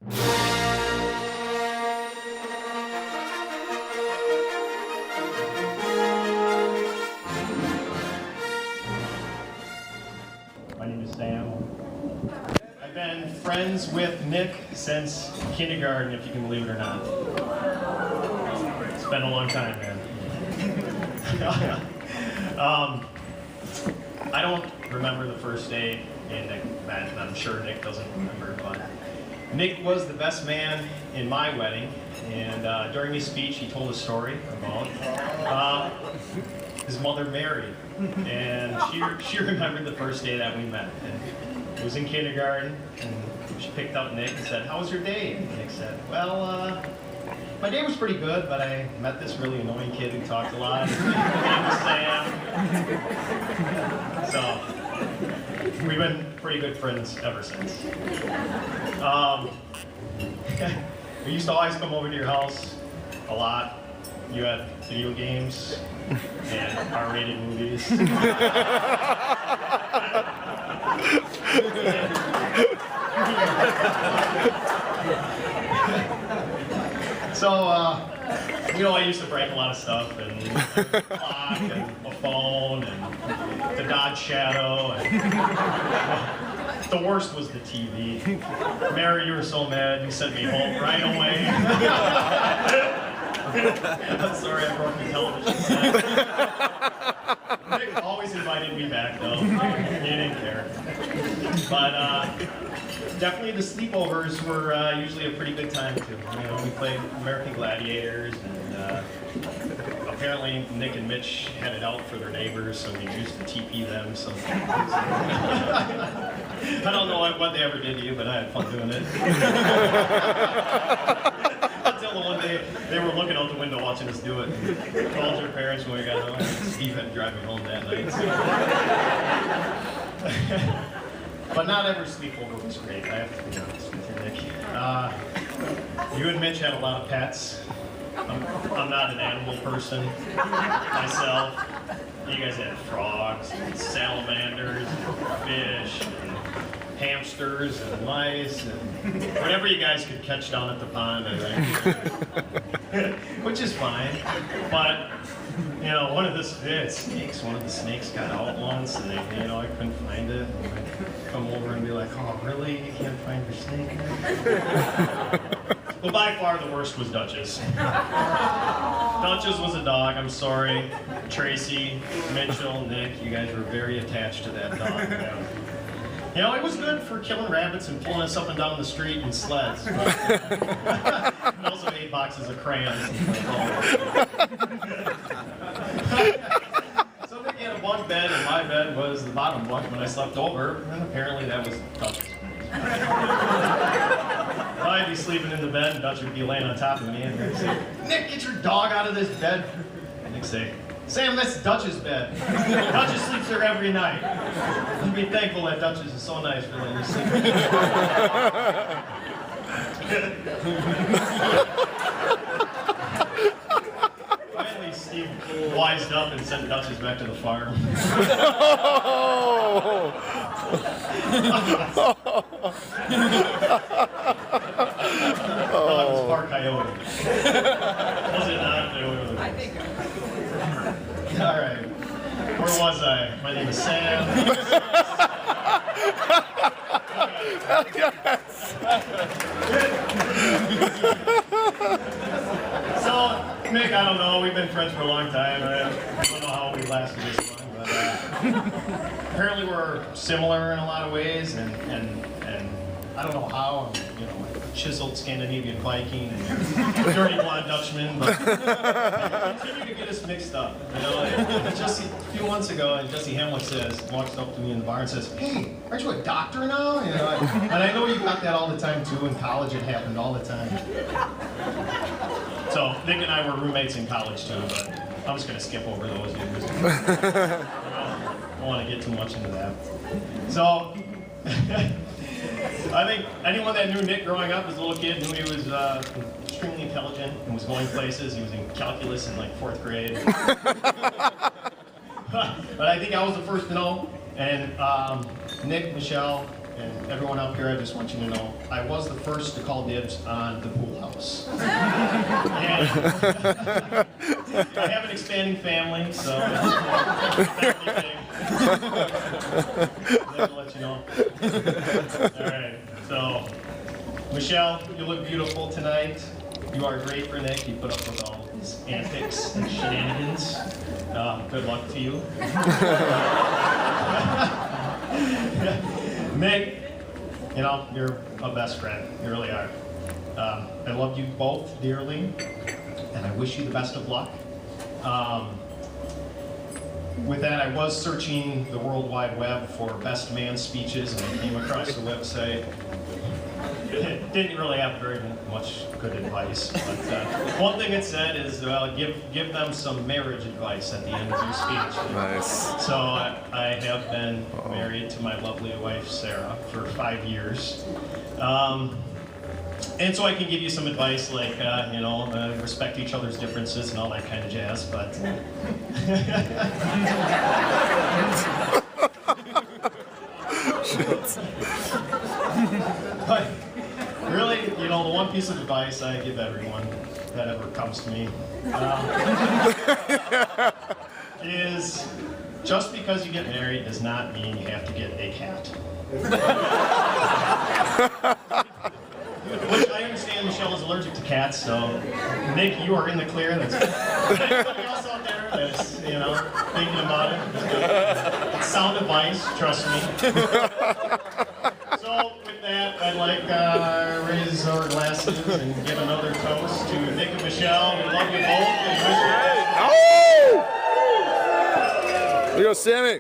My name is Sam. I've been friends with Nick since kindergarten, if you can believe it or not. It's been a long time, man. I don't remember the first day in Nick met, and I'm sure Nick doesn't remember, but Nick was the best man in my wedding, and during his speech he told a story about his mother Mary, and she remembered the first day that we met. And it was in kindergarten, and she picked up Nick and said, "How was your day?" And Nick said, "Well, my day was pretty good, but I met this really annoying kid who talked a lot. His name was Sam." So we've been pretty good friends ever since. We used to always come over to your house a lot. You had video games and R-rated movies. So, I used to break a lot of stuff, and a clock, and a phone, and the Dodge Shadow, and the worst was the TV. Mary, you were so mad, you sent me home right away. I'm sorry I broke the television set. Nick always invited me back, though. He didn't care. But definitely the sleepovers were usually a pretty good time, too. We played American Gladiators, and apparently Nick and Mitch had it out for their neighbors, so we used to TP them sometimes. I don't know what they ever did to you, but I had fun doing it. Until one day they were looking out the window watching us do it. Called your parents when we got home. Steve had to drive me home that night. So. But not every sleepover was great, I have to be honest with you, Nick. You and Mitch had a lot of pets. I'm not an animal person myself. You guys had frogs, and salamanders, and fish, and hamsters, and mice, and whatever you guys could catch down at the pond, I think. Which is fine. But one of the snakes got out once, and I couldn't find it. And I'd come over and be like, "Oh, really? You can't find your snake?" Well, by far the worst was Duchess. Duchess was a dog, I'm sorry. Tracy, Mitchell, Nick, you guys were very attached to that dog. It was good for killing rabbits and pulling us up and down the street in sleds. But, and also 8 boxes of crayons. So Nick had a bunk bed, and my bed was the bottom bunk when I slept over, and apparently that was Duchess. I'd be sleeping in the bed, and Dutch would be laying on top of me, and I'd say, "Nick, get your dog out of this bed." And Nick'd say, "Sam, that's Dutch's bed. Dutchess sleeps there every night." You'd be thankful that Dutchess is so nice for letting you sleep. Finally, Steve wised up and sent Dutchess back to the farm. That was Park Coyote. Was it not? I think. All right. Where was I? My name is Sam. So, Nick, I don't know. We've been friends for a long time. I don't know how we lasted this long, but apparently we're similar in a lot of ways, and I don't know how. I'm, chiseled Scandinavian Viking and dirty blonde Dutchman, but they continue to get us mixed up. Just a few months ago, Jesse Hamlick walks up to me in the bar and says, "Hey, aren't you a doctor now?" And I know you got that all the time too. In college, it happened all the time. So Nick and I were roommates in college too, but I'm just going to skip over those years. I don't want to get too much into that. So. I think anyone that knew Nick growing up as a little kid knew he was extremely intelligent and was going places. He was in calculus in 4th grade. But I think I was the first to know. And Nick, Michelle, And everyone up here, I just want you to know, I was the first to call dibs on the pool house. And I have an expanding family, so family thing. I'll let you know. All right, so Michelle, you look beautiful tonight. You are great for Nick. You put up with all his antics and shenanigans. Good luck to you. Nick, you know, you're a best friend. You really are. I love you both dearly, and I wish you the best of luck. With that, I was searching the World Wide Web for best man speeches, and I came across the website. It didn't really have very much good advice, but one thing it said is, give them some marriage advice at the end of your speech. Nice. So I have been married to my lovely wife, Sarah, for 5 years. And so I can give you some advice like, respect each other's differences and all that kind of jazz, but... But really, the one piece of advice I give everyone that ever comes to me is just because you get married does not mean you have to get a cat. Which I understand Michelle is allergic to cats, so Nick, you are in the clear. That's anybody else out there that's thinking about it. It's sound advice, trust me. So with that, I'd like raise our glasses and give another toast to Nick and Michelle. We love you both and wish you the best. Oh! Here you go, Sammy.